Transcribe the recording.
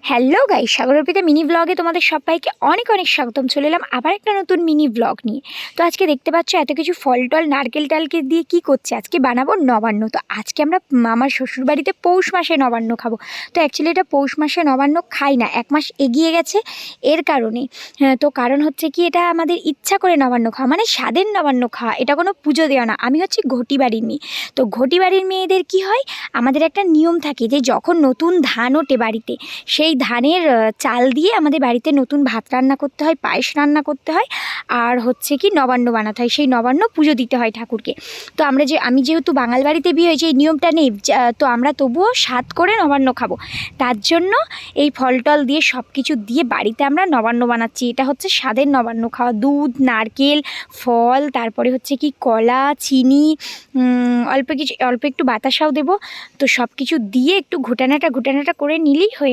Hello guys, সাগরপিতা mini ব্লগে তোমাদের সবাইকে অনেক অনেক স্বাগতম। চলে এলাম আবার একটা নতুন মিনি ব্লগ নিয়ে। তো আজকে দেখতে পাচ্ছ এত কিছু ফল টল নারকেল টালকে দিয়ে কি করছে, আজকে বানাবো নবান্ন। তো আজকে আমরা আমার শ্বশুরবাড়িতে পৌষ মাসে নবান্ন খাবো। তো অ্যাকচুয়ালি এটা পৌষ মাসে নবান্ন খাই না, 1 মাস এগিয়ে গেছে এর কারণে। তো কারণ হচ্ছে কি, এটা আমাদের ইচ্ছা করে নবান্ন খাওয়া, মানে স্বাদের নবান্ন খাওয়া, এটা কোনো পুজো দেওয়া না। আমি হচ্ছে ঘটি বাড়ির মেয়ে। তো ঘটি বাড়ির মেয়েদের কি হয়, আমাদের একটা নিয়ম থাকে যে যখন নতুন ধান ওঠে বাড়িতে, সেই ধানের চাল দিয়ে আমাদের বাড়িতে নতুন ভাত রান্না করতে হয়, পায়েস রান্না করতে হয়, আর হচ্ছে কি নবান্ন বানাতে হয়, সেই নবান্ন পুজো দিতে হয় ঠাকুরকে। তো আমি যেহেতু বাঙাল বাড়িতে বিয়ে হয়েছে, এই নিয়মটা নেই, তো আমরা তবুও স্বাদ করে নবান্ন খাবো। তার জন্য এই ফল টল দিয়ে সব কিছু দিয়ে বাড়িতে আমরা নবান্ন বানাচ্ছি। এটা হচ্ছে স্বাদের নবান্ন খাওয়া, দুধ, নারকেল, ফল, তারপরে হচ্ছে কি কলা, চিনি, অল্প একটু বাতাসাও দেবো। তো সব কিছু দিয়ে একটু ঘুটানাটা করে নিলেই হয়ে